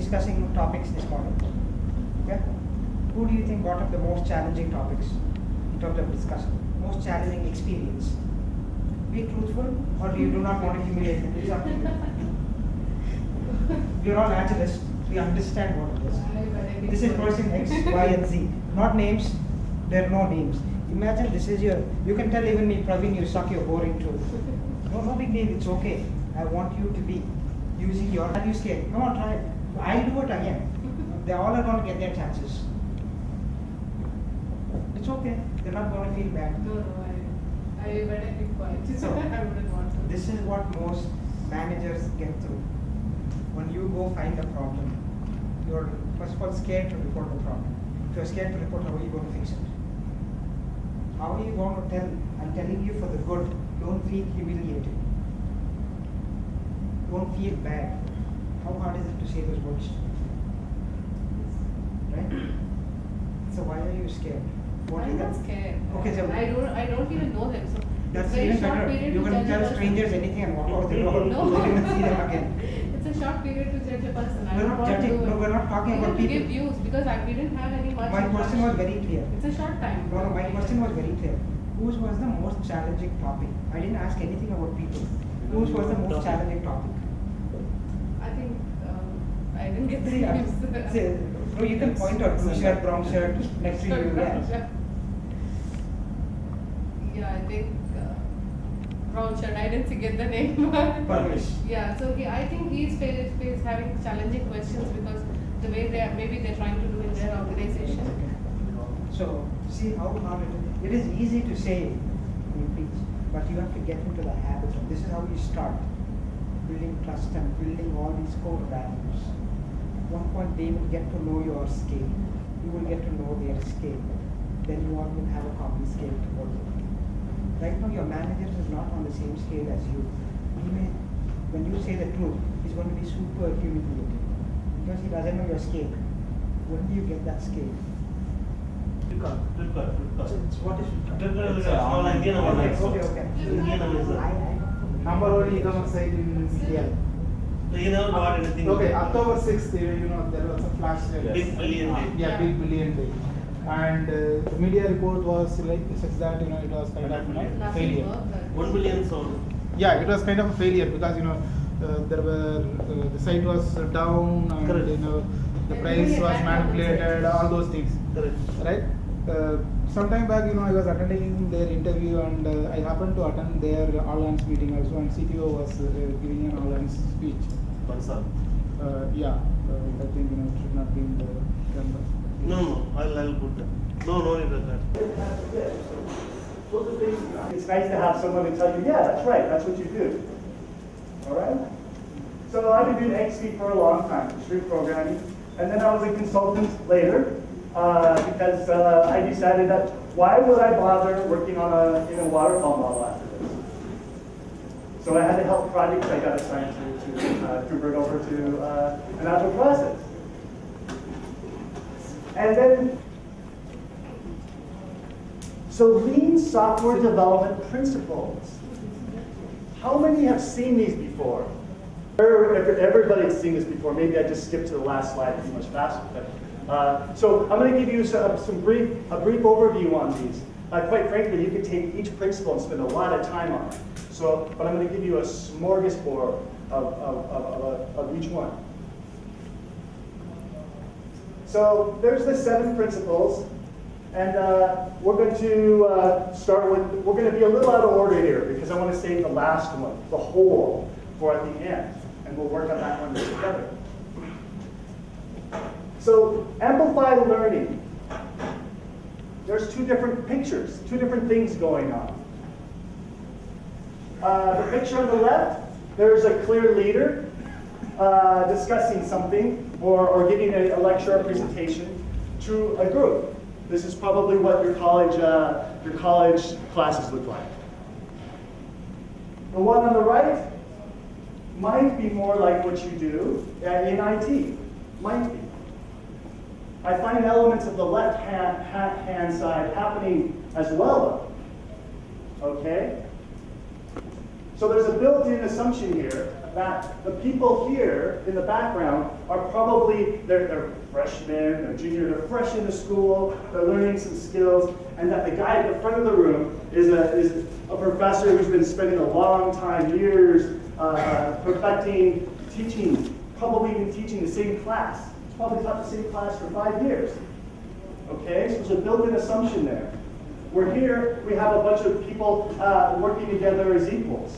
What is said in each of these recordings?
discussing topics this morning. Okay? Who do you think brought up the most challenging topics in terms of discussion? Most challenging experience? Be truthful, or do you do not want to humiliate them? It's up to you. We are all naturalists. We understand what it is. This is person X, Y, and Z. Not names. There are no names. Imagine this is your. You can tell even me, Praveen, you suck. You're boring too. No big deal. It's okay. I want you to be using your value scale. Come on, try it. I'll do it again. They all are going to get their chances. It's okay. They're not going to feel bad. No, I better be quiet. So, I wouldn't want to. this is what most managers get through. When you go find a problem, you're first of all scared to report the problem. If you're scared to report, how are you going to fix it? How are you going to tell? I'm telling you for the good. Don't feel humiliated. Don't feel bad. How hard is it to say those words? Right? So why are you scared? What I'm is not that? scared. Okay, so I don't even know them. So that's it's very even short better. period You to can judge a tell person. strangers anything and walk out the door. No. You don't even see them again. It's a short period to judge a person. I We're don't not want to judging. do it. No, we're not talking We about have to people. give views because we didn't have any much. My question was very clear. It's a short time. No, my question was very clear. Whose was the most challenging topic? I didn't ask anything about people. Whose was the most challenging topic? I think I didn't get the See, names. no, you can point out blue shirt, brown shirt next to you. Yeah. Yeah, I think brown shirt. I didn't get the name. Parvish. Yeah, so I think he's having challenging questions because the way they're trying to do in their organization. So see how hard it is. It is easy to say when you preach, but you have to get into the habit. This is how you start building trust and building all these core values. At one point they will get to know your scale. You will get to know their scale. Then you all will have a common scale to work with. Right now your manager is not on the same scale as you. He may, when you say the truth, he's going to be super humiliated because he doesn't know your scale. When do you get that scale? What is okay. Number one e-commerce site in India. You never got anything. Okay, October 6th, there was a flash sale. Big billion day. Yeah, big billion day. And the media report was like such that it was kind of failure. 1 billion sold. Yeah, it was kind of a failure because there were the site was down and Correct. the price was manipulated, all those things. Correct. Right? Sometime back, I was attending their interview and I happened to attend their all-hands meeting also, and CTO was giving an all-hands speech. Bansal. Yeah, I think it should not be in the camera. No, I'll put that. No need of that. It's nice to have someone to tell you, yeah, that's right, that's what you do. All right? So I've been doing XP for a long time, street programming, and then I was a consultant later because I decided that why would I bother working on in a waterfall model after this? So I had to help projects I got assigned to convert over to an agile process. And then, so lean software development principles. How many have seen these before? Everybody's seen this before. Maybe I just skipped to the last slide too much faster. But, so I'm going to give you a brief overview on these. Quite frankly, you could take each principle and spend a lot of time on it. So, but I'm going to give you a smorgasbord of each one. So there's the 7 principles, and we're going to start with, we're going to be a little out of order here because I want to save the last one, the whole, for at the end, and we'll work on that one together. So amplify learning. There's 2 different pictures, 2 different things going on. The picture on the left, there's a clear leader discussing something or giving a lecture or presentation to a group. This is probably what your college classes look like. The one on the right might be more like what you do in IT. Might be. I find elements of the left-hand side happening as well, though. Okay? So there's a built-in assumption here that the people here in the background are probably, they're freshmen, they're junior, they're fresh into school, they're learning some skills, and that the guy at the front of the room is a professor who's been spending a long time, years, perfecting, teaching, probably even teaching the same class. He's probably taught the same class for 5 years. Okay, so there's a built-in assumption there. We're here, we have a bunch of people working together as equals.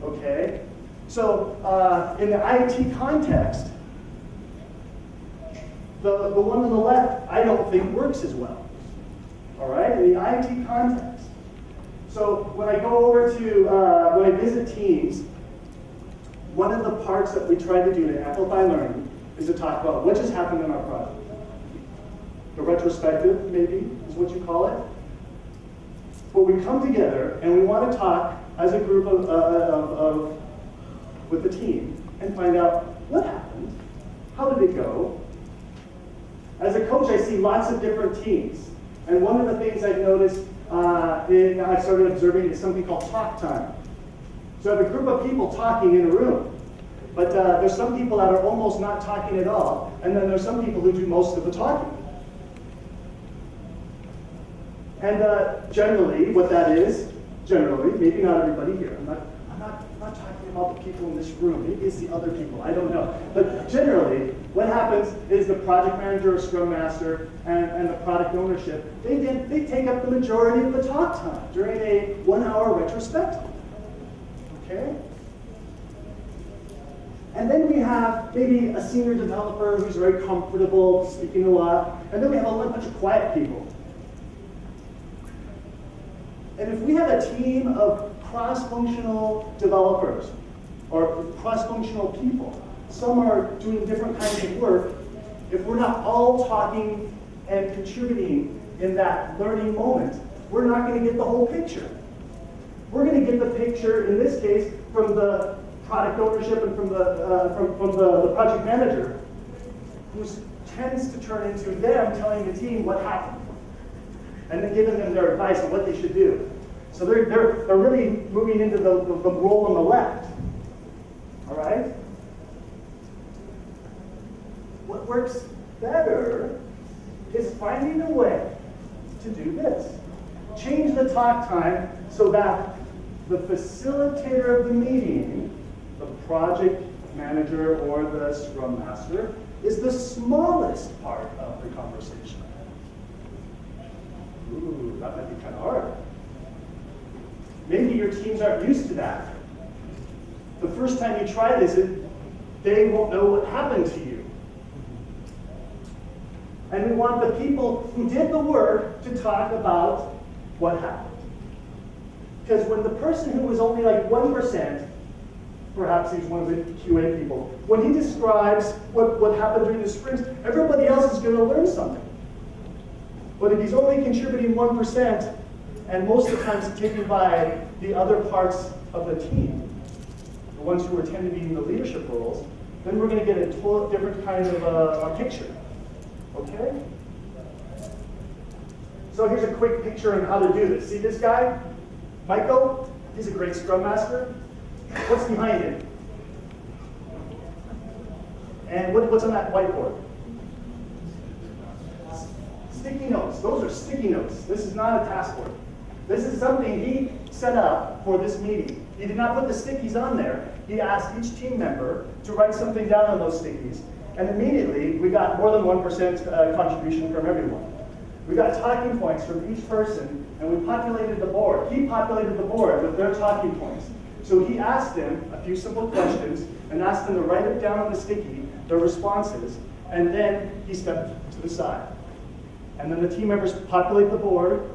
Okay, so in the IT context, the one on the left, I don't think works as well. All right, in the IT context. So when I go over to, when I visit teams, one of the parts that we try to do to amplify learning is to talk about what just happened in our project. The retrospective, maybe, is what you call it. But we come together and we want to talk as a group with the team and find out what happened, how did it go. As a coach, I see lots of different teams. And one of the things I've noticed, I started observing is something called talk time. So I have a group of people talking in a room. But there's some people that are almost not talking at all. And then there's some people who do most of the talking. And generally, what that is, generally, maybe not everybody here, I'm not talking about the people in this room, maybe it's the other people, I don't know. But generally, what happens is the project manager or scrum master and the product ownership, they take up the majority of the talk time during a 1-hour retrospective. Okay? And then we have maybe a senior developer who's very comfortable speaking a lot, and then we have a bunch of quiet people. And if we have a team of cross-functional developers or cross-functional people, some are doing different kinds of work, if we're not all talking and contributing in that learning moment, we're not going to get the whole picture. We're going to get the picture, in this case, from the product ownership and from the project manager, who tends to turn into them telling the team what happened, and then giving them their advice on what they should do. So they're really moving into the role on the left. All right? What works better is finding a way to do this. Change the talk time so that the facilitator of the meeting, the project manager or the scrum master, is the smallest part of the conversation. Ooh, that might be kind of hard. Maybe your teams aren't used to that. The first time you try this, they won't know what happened to you. And we want the people who did the work to talk about what happened. Because when the person who was only like 1%, perhaps he's one of the QA people, when he describes what happened during the sprints, everybody else is going to learn something. But if he's only contributing 1%, and most of the time it's taken by the other parts of the team, the ones who tend to be in the leadership roles, then we're going to get a total different kind of a picture. Okay? So here's a quick picture on how to do this. See this guy? Michael? He's a great scrum master. What's behind him? And what's on that whiteboard? Sticky notes. Those are sticky notes. This is not a task board. This is something he set up for this meeting. He did not put the stickies on there. He asked each team member to write something down on those stickies. And immediately, we got more than 1% contribution from everyone. We got talking points from each person, and we populated the board. He populated the board with their talking points. So he asked them a few simple questions and asked them to write it down on the sticky, their responses, and then he stepped to the side. And then the team members populate the board.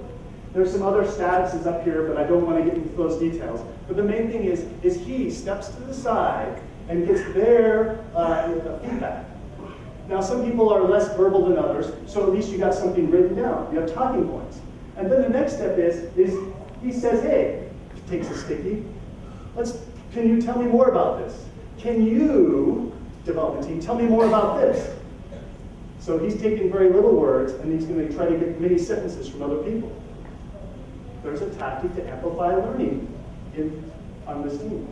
There's some other statuses up here, but I don't want to get into those details. But the main thing is he steps to the side and gets their feedback. Now, some people are less verbal than others, so at least you got something written down. You have talking points. And then the next step is he says, hey, he takes a sticky. Can you tell me more about this? Can you, development team, tell me more about this? So he's taking very little words, and he's going to try to get many sentences from other people. There's a tactic to amplify learning on this team.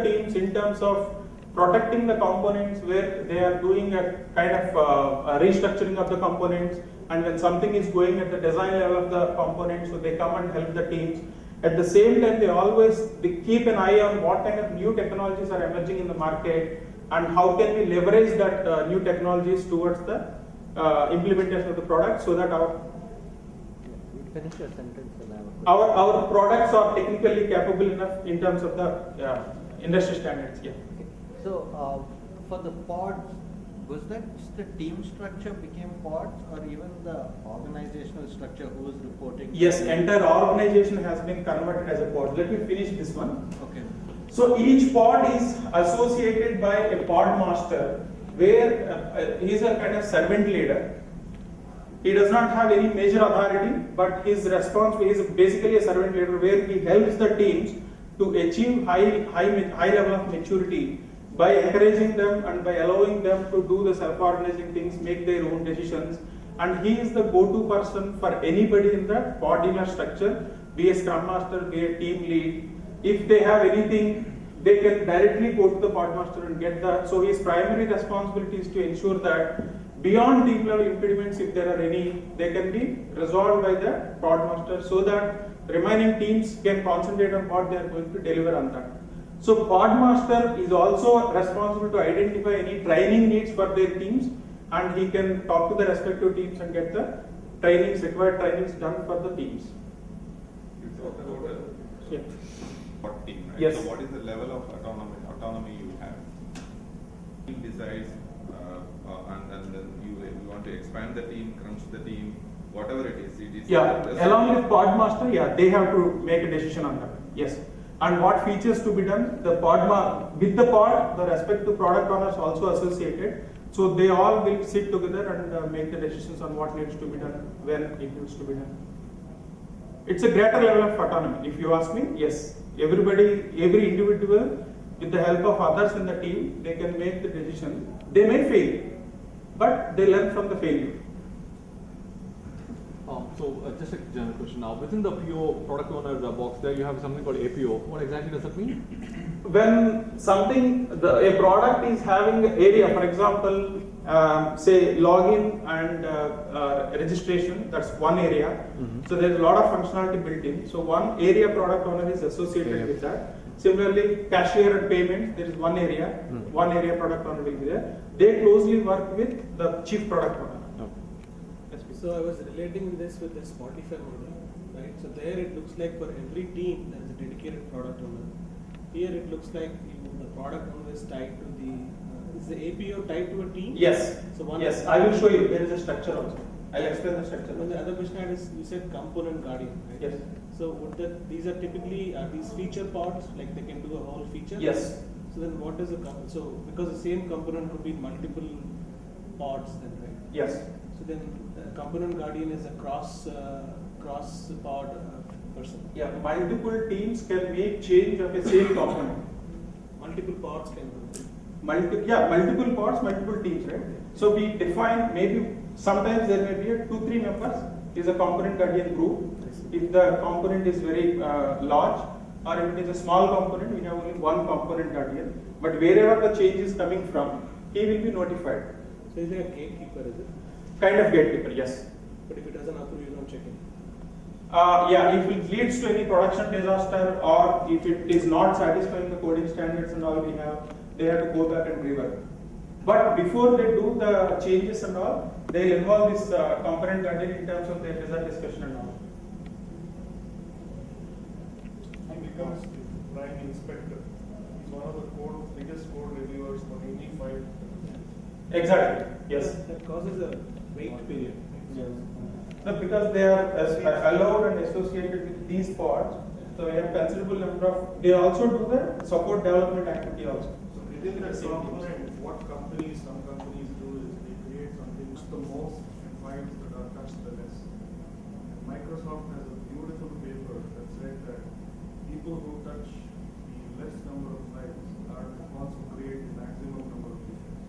teams in terms of protecting the components where they are doing a kind of a restructuring of the components, and when something is going at the design level of the components, so they come and help the teams. At the same time, they keep an eye on what kind of new technologies are emerging in the market and how can we leverage that new technologies towards the implementation of the product, so that Finish your sentence and I have a our products are technically capable enough in terms of the industry standards. Yeah. Okay. So, for the pods, was that just the team structure became pods, or even the organizational structure who was reporting? Yes, entire organization has been converted as a pod. Let me finish this one. Okay. So each pod is associated by a pod master, where he is a kind of servant leader. He does not have any major authority, but his response is basically a servant leader, where he helps the teams to achieve high level of maturity by encouraging them and by allowing them to do the self-organizing things, make their own decisions. And he is the go-to person for anybody in the pod dealer structure, be a scrum master, be a team lead. If they have anything, they can directly go to the pod master and get that. So his primary responsibility is to ensure that beyond team level impediments, if there are any, they can be resolved by the pod master, so that remaining teams can concentrate on what they are going to deliver on that. So pod master is also responsible to identify any training needs for their teams, and he can talk to the respective teams and get the required trainings done for the teams. You talked about a Yeah. pod team, right? Yes. So what is the level of autonomy you have? Team decides, and then you want to expand the team, crunch the team, whatever it is. Yeah, along with pod master, yeah, they have to make a decision on that. Yes. And what features to be done, with the pod, the respective product owners also associated. So they all will sit together and make the decisions on what needs to be done, when it needs to be done. It's a greater level of autonomy. If you ask me, yes. Every individual, with the help of others in the team, they can make the decision. They may fail, but they learn from the failure. Just a general question now. Within the PO product owner box, there you have something called APO. What exactly does that mean? When a product is having area, for example, say login and registration, that's one area. Mm-hmm. So there's a lot of functionality built in. So one area product owner is associated with that. Similarly, cashier and payments, there is one area, one area product owner will be there. They closely work with the chief product owner. So I was relating this with the Spotify model, right? So there it looks like for every team there is a dedicated product owner. Here it looks like the product owner is tied to is the APO tied to a team? Yes. So yes, I will show you. There is a structure also. I'll explain the structure. And the other question I had is, you said component guardian, right? Yes. So these are typically these feature pods, like they can do a whole feature? Yes. So then what is so because the same component could be multiple pods then, right? Yes. So then component guardian is a cross pod person. Yeah, multiple teams can make change of a same component. Multiple pods can do. Multiple pods, multiple teams, right? So we define, maybe sometimes there may be 2-3 members is a component guardian group. If the component is very large, or if it is a small component, we have only one component guardian. But wherever the change is coming from, he will be notified. So is there a gatekeeper, is it? Kind of gatekeeper, yes. But if it doesn't approve, you don't check it. If it leads to any production disaster, or if it is not satisfying the coding standards and all they have to go back and rework. But before they do the changes and all, they will involve this component guardian in terms of their result discussion and all. He becomes the prime inspector. He's one of the biggest code reviewers for any file. Exactly. Yes. That causes a wait period. Yes. No, because they are allowed and associated with these pods, so we have considerable number of. They also do the support development activity also. So within that component, what some companies do is they create something which the most and finds that are touched the less. And Microsoft has a beautiful paper that said that people who touch the less number of files are the ones who create the maximum number of features.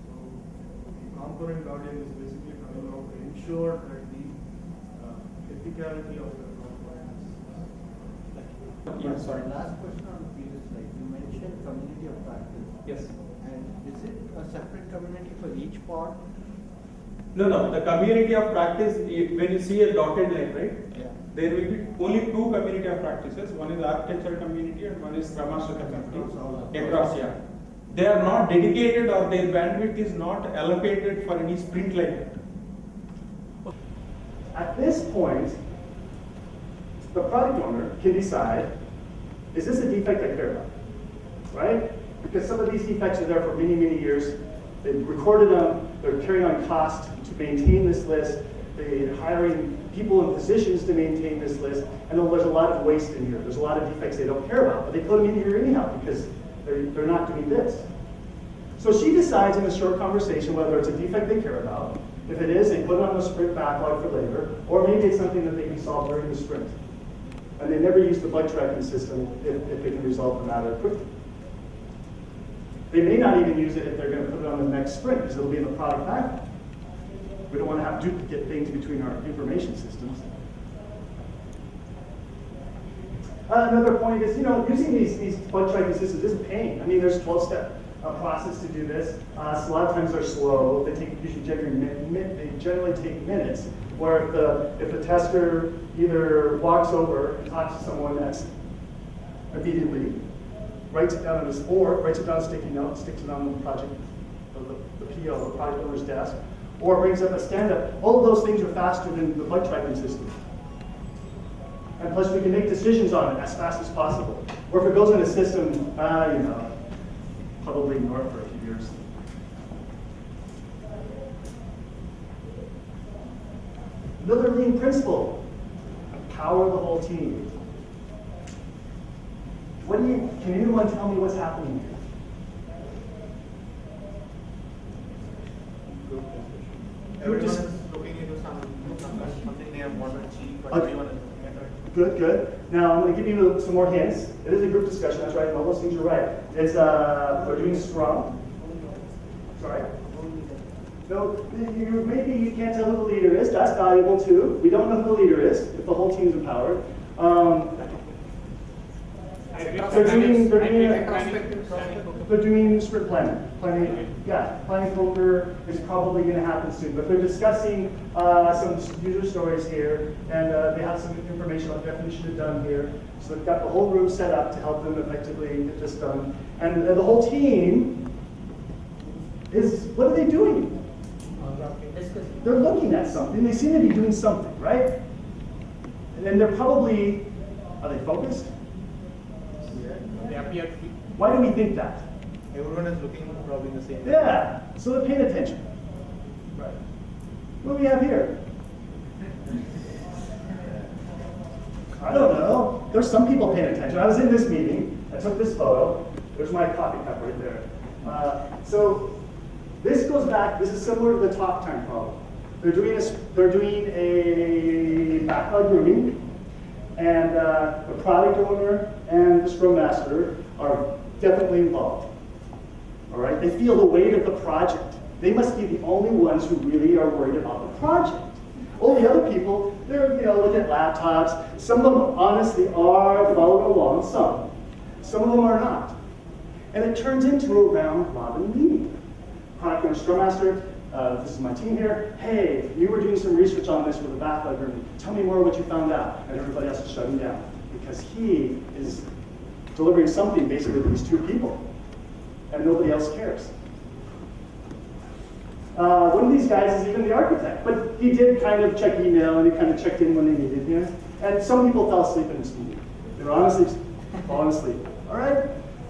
So the component guardian is basically coming out to ensure that the ethicality of the compliance. Yeah, sorry. Last question on the previous slide. You mentioned mentioned community of practice. Yes. And is it a separate community for each pod? No, the community of practice, when you see a dotted line, right? Yeah. There will be only two community of practices. One is architecture community and one is Scrum Master community. Across, yeah. They are not dedicated, or their bandwidth is not allocated for any sprint like that. At this point, the product owner can decide, is this a defect I care about, right? Because some of these defects are there for many, many years. They've recorded them, they're carrying on cost to maintain this list, they're hiring people in positions to maintain this list, and then there's a lot of waste in here. There's a lot of defects they don't care about, but they put them in here anyhow because they're not doing this. So she decides in a short conversation whether it's a defect they care about. If it is, they put it on the sprint backlog for later, or maybe it's something that they can solve during the sprint. And they never use the bug tracking system if they can resolve the matter quickly. They may not even use it if they're going to put it on the next sprint because it'll be in the product backlog. We don't want to have duplicate things between our information systems. Another point is, using these bug tracking systems is a pain. I mean, there's a 12-step process to do this. So a lot of times they're slow. They generally take minutes. Where if the tester either walks over and talks to someone next immediately, writes it down on his board, writes it down on a sticky note, sticks it on the project, the PO, the project owner's desk, or brings up a stand-up. All of those things are faster than the bug tracking system. And plus we can make decisions on it as fast as possible. Or if it goes in a system, probably ignore it for a few years. Another lean principle, empower the whole team. Can anyone tell me what's happening here? Everyone is looking into something they want to achieve, but everyone is looking at it. Good. Now I'm going to give you some more hints. It is a group discussion, that's right, all those things are right. It's, we're doing Scrum. Sorry? No, maybe you can't tell who the leader is, that's valuable too. We don't know who the leader is, if the whole team's empowered. They're doing sprint planning. Planning poker is probably going to happen soon. But they're discussing some user stories here, and they have some information on definition of done here. So they've got the whole room set up to help them effectively get this done. And the whole team is, what are they doing? They're looking at something. They seem to be doing something, right? And then they're probably, are they focused? Why do we think that? Everyone is looking probably the same. Yeah, so they're paying attention. Right. What do we have here? I don't know. There's some people paying attention. I was in this meeting. I took this photo. There's my coffee cup right there. So this goes back. This is similar to the talk time problem. They're doing a backlog grooming, and the product owner and the Scrum Master are definitely involved. All right, they feel the weight of the project. They must be the only ones who really are worried about the project. All the other people, they're looking at laptops. Some of them honestly are following along. Some of them are not. And it turns into a round robin meeting. Product owner, Scrum Master, this is my team here. Hey, you were doing some research on this with the backlog grooming. Tell me more what you found out. And everybody else is shutting down because he is delivering something basically to these two people, and nobody else cares. One of these guys is even the architect, but he did kind of check email and he kind of checked in when they needed him. And some people fell asleep in this meeting. They were honestly falling asleep. All right?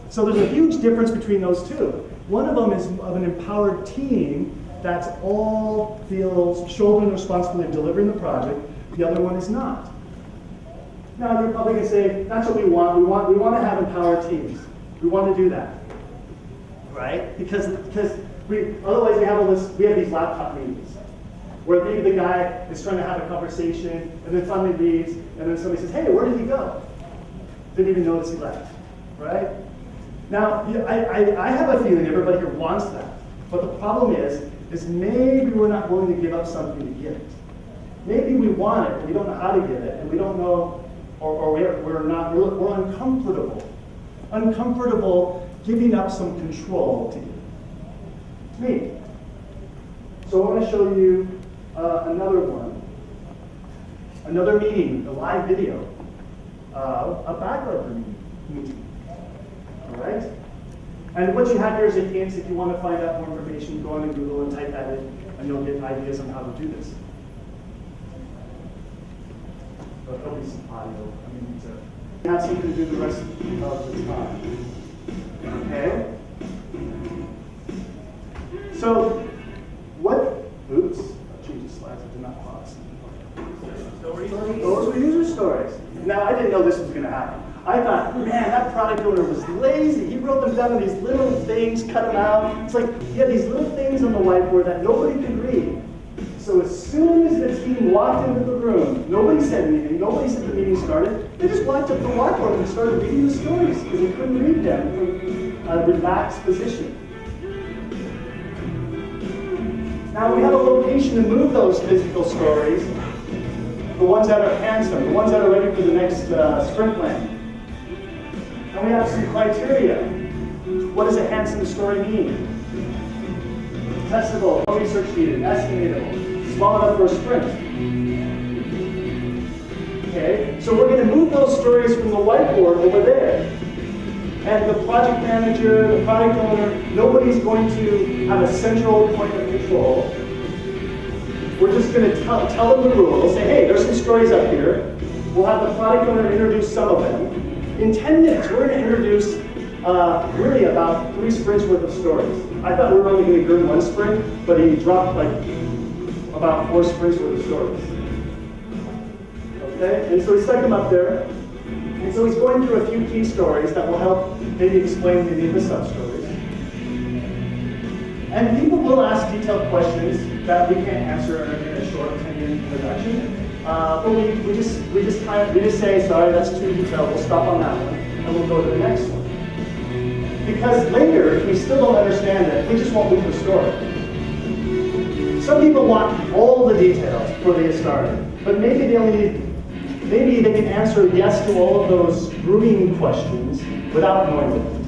So there's a huge difference between those two. One of them is of an empowered team that's all feels shouldering the responsibility of delivering the project. The other one is not. Now you're probably going to say, that's what we want. We want to have empowered teams. We want to do that, right? Because otherwise we have these laptop meetings where maybe the guy is trying to have a conversation and then finally leaves, and then somebody says, hey, where did he go? Didn't even notice he left, right? Now I have a feeling everybody here wants that, but the problem is maybe we're not willing to give up something to get it. Maybe we want it, and we don't know how to get it, and we don't know, or we're uncomfortable giving up some control to you. It's me. So I want to show you another one. Another meeting, a live video of a backup meeting. All right? And what you have here is a hint. If you want to find out more information, go on to Google and type that in, and you'll get ideas on how to do this. But there'll be some audio. I mean, you have something to do the rest of the time. Okay? So, oops, I changed the slides, I did not pause. Those were user stories. Now, I didn't know this was going to happen. I thought, man, that product owner was lazy. He wrote them down in these little things, cut them out. It's like he had these little things on the whiteboard that nobody could read. So as soon as the team walked into the room, nobody said anything, nobody said the meeting started. They just walked up to the whiteboard and started reading the stories because they couldn't read them from a relaxed position. Now we have a location to move those physical stories, the ones that are handsome, the ones that are ready for the next sprint plan. And we have some criteria. What does a handsome story mean? Testable, no research needed, estimatable, small enough for a sprint. Okay, so we're going to move those stories from the whiteboard over there. And the project manager, the product owner, nobody's going to have a central point of control. We're just going to tell them the rules, say, hey, there's some stories up here. We'll have the product owner introduce some of them. In 10 minutes, we're going to introduce really about 3 sprints worth of stories. I thought we were only going to do 1 sprint, but he dropped like about 4 sprints worth of stories. Okay, and so he stuck them up there. And so he's going through a few key stories that will help maybe explain maybe the sub-stories. And people will ask detailed questions that we can't answer in a short 10-minute introduction. But we just say, sorry, that's too detailed. We'll stop on that one, and we'll go to the next one. Because later, if we still don't understand it, we just won't move the story. Some people want all the details before they get started, but maybe they can answer yes to all of those grooming questions without knowing the details.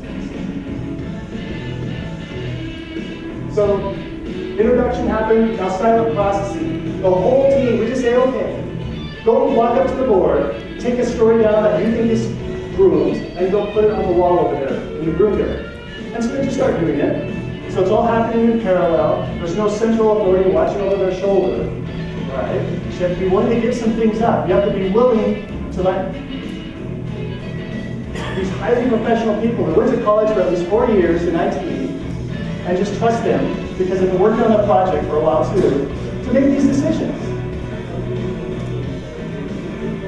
So, introduction happened, now silent processing. The whole team, we just say, okay, go walk up to the board, take a story down that you think is groomed, and go put it on the wall over there in the groom area. And so they just start doing it. So it's all happening in parallel. There's no central authority watching over their shoulder. Right? So you have to be willing to give some things up. You have to be willing to let these highly professional people who went to college for at least 4 years in IT and just trust them because they've been working on that project for a while too, to make these decisions.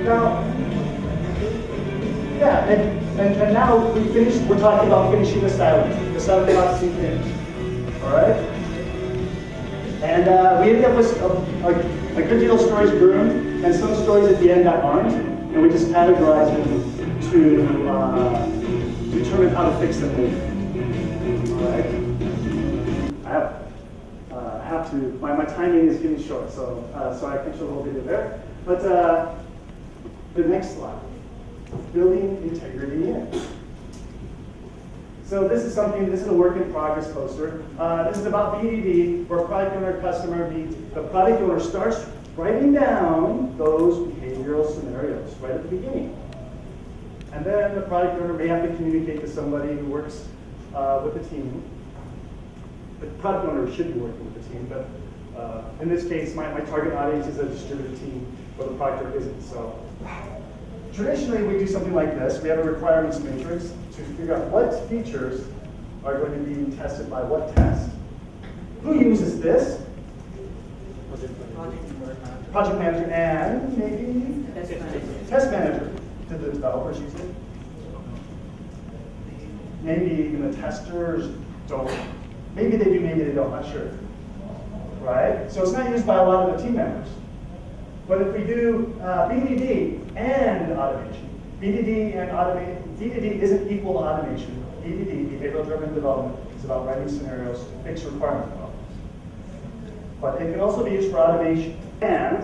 Now, yeah, and now we're talking about finishing the silent processing finish. All right? And we ended up with a good deal of stories groomed, and some stories at the end that aren't, and we just categorized them to determine how to fix them later. All right? I have to, my timing is getting short, so I can show a little bit of there. But the next slide, building integrity in. So this is a work in progress poster. This is about BDD, where product owner customer meet. The product owner starts writing down those behavioral scenarios right at the beginning. And then the product owner may have to communicate to somebody who works with the team. The product owner should be working with the team, but in this case, my target audience is a distributed team where the product owner isn't. So traditionally, we do something like this. We have a requirements matrix to figure out what features are going to be tested by what test. Who uses this? Project manager and maybe test manager. Did the developers use it? Maybe even the testers don't. Maybe they do, maybe they don't, not sure. Right? So it's not used by a lot of the team members. But if we do BDD and automation, BDD isn't equal to automation. BDD, behavioral driven development, is about writing scenarios to fix requirement problems. But it can also be used for automation. And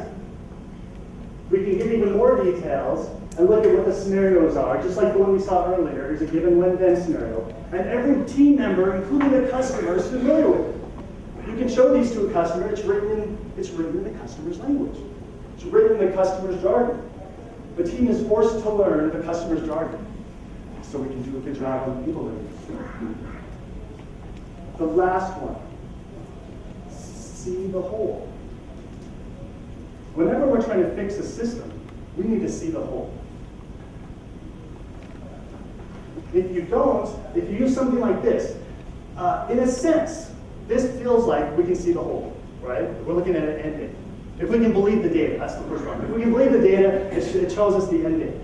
we can give even more details and look at what the scenarios are, just like the one we saw earlier. Here's a given when-then scenario. And every team member, including the customer, is familiar with it. You can show these to a customer, it's written in the customer's language. It's written in the customer's jargon. The team is forced to learn the customer's jargon so we can do a good job on implementing it. The last one, see the whole. Whenever we're trying to fix a system, we need to see the whole. If you don't, if you use something like this, in a sense, this feels like we can see the whole, right? We're looking at an end date. If we can believe the data, that's the first one. If we can believe the data, it shows us the end date.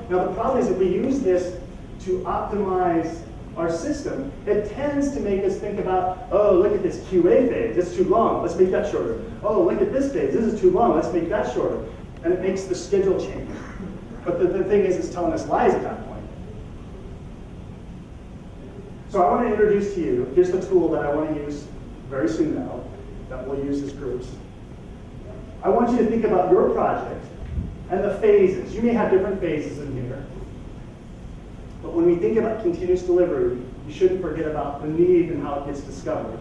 Now the problem is if we use this to optimize our system, it tends to make us think about, oh, look at this QA phase, it's too long, let's make that shorter. Oh, look at this phase, this is too long, let's make that shorter. And it makes the schedule change. But the thing is, it's telling us lies at that point. So I want to introduce to you, here's the tool that I want to use very soon now, that we'll use as groups. I want you to think about your project and the phases. You may have different phases in here. But when we think about continuous delivery, you shouldn't forget about the need and how it gets discovered,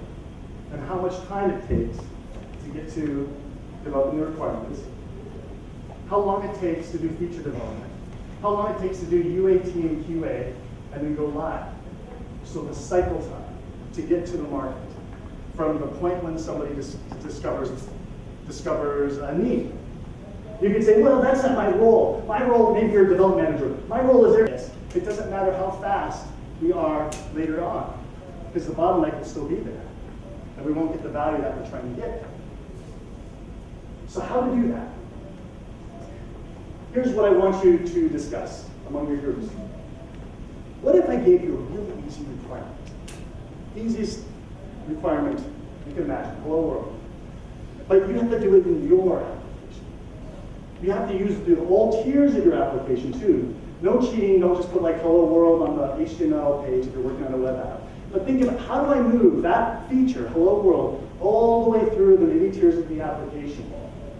and how much time it takes to get to developing the requirements, how long it takes to do feature development, how long it takes to do UAT and QA, and then go live. So the cycle time to get to the market, from the point when somebody discovers a need. You can say, well, that's not my role. My role, maybe you're a development manager. My role is this. It doesn't matter how fast we are later on, because the bottleneck will still be there, and we won't get the value that we're trying to get. So how to do that? Here's what I want you to discuss among your groups. What if I gave you a really easy requirement? Easiest requirement you can imagine, hello world. But you have to do it in your application. You have to use all tiers of your application too. No cheating, don't just put like hello world on the HTML page if you're working on a web app. But think about how do I move that feature, hello world, all the way through the many tiers of the application.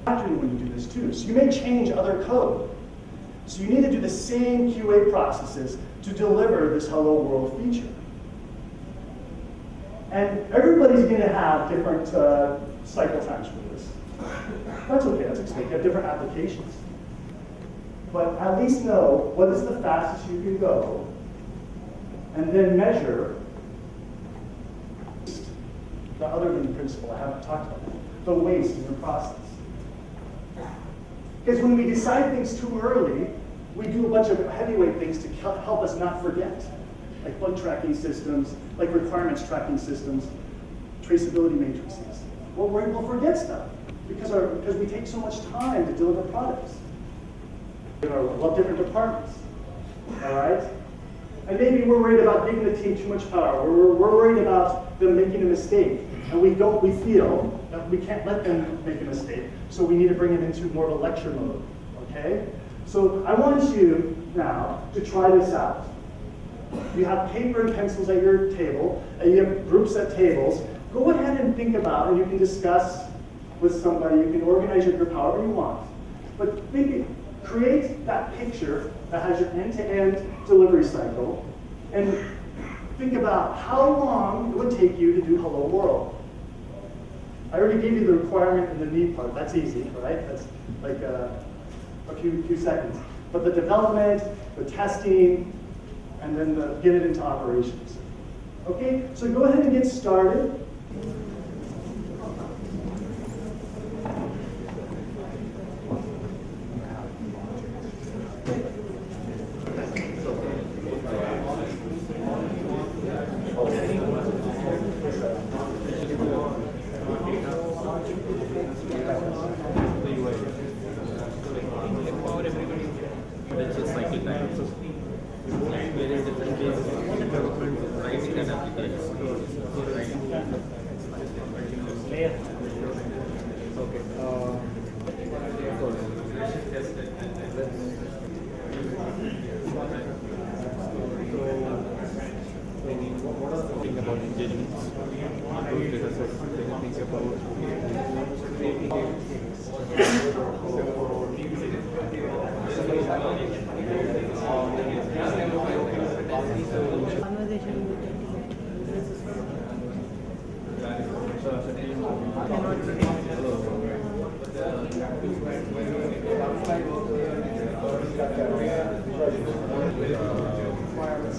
After when you do this too. So you may change other code. So you need to do the same QA processes to deliver this hello world feature. And everybody's going to have different cycle times for this. That's okay, that's expected. You have different applications. But at least know what is the fastest you can go, and then measure the other than principle I haven't talked about, the waste in the process. Because when we decide things too early, we do a bunch of heavyweight things to help us not forget, like bug tracking systems, like requirements tracking systems, traceability matrices. Well, we'll forget stuff because we take so much time to deliver products. Love different departments, all right? And maybe we're worried about giving the team too much power. We're worried about them making a mistake, and we feel that we can't let them make a mistake, so we need to bring it into more of a lecture mode, okay? So I want you now to try this out. You have paper and pencils at your table, and you have groups at tables. Go ahead and think about, and you can discuss with somebody, you can organize your group however you want. But create that picture that has your end-to-end delivery cycle, and think about how long it would take you to do hello world. I already gave you the requirement and the need part. That's easy, right? That's like a few seconds. But the development, the testing, and then get it into operations. Okay, so go ahead and get started.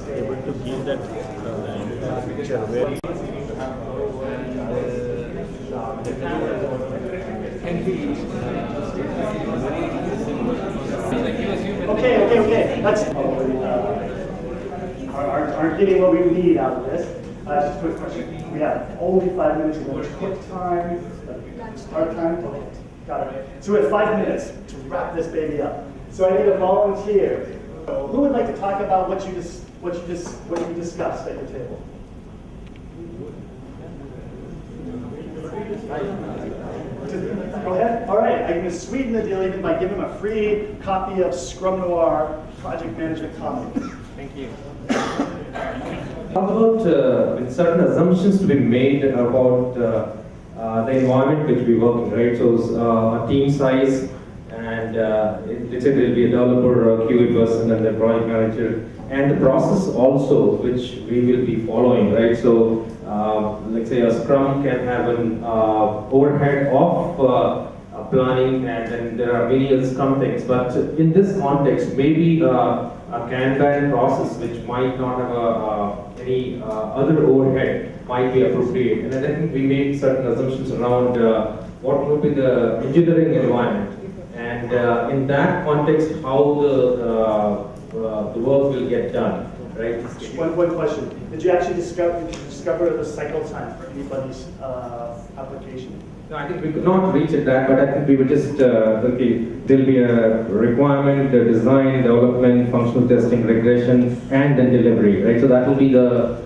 able to give that picture very Okay. Let's aren't getting what we need out of this. Just a quick question. We have only 5 minutes. Quick time. Hard time. Okay. Got it. So we have 5 minutes to wrap this baby up. So I need a volunteer. Who would like to talk about what you discussed at your table? Go ahead. All right. I'm going to sweeten the deal even by giving him a free copy of Scrum Noir Project Management Comic. Thank you. How about with certain assumptions to be made about the environment which we work in, right? So a team size, and let's say there will be a developer, a QA person, and the project manager, and the process also which we will be following, right? So let's say a Scrum can have an overhead of planning, and then there are many other Scrum things. But in this context, maybe a Kanban process which might not have any other overhead might be appropriate. And I think we made certain assumptions around what would be the engineering environment, and in that context, how the work will get done, right? One question. Did you actually discover the cycle time for anybody's application? No, I think we could not reach at that, but I think we would just, okay, there'll be a requirement, the design, development, functional testing, regression, and then delivery, right? So that will be the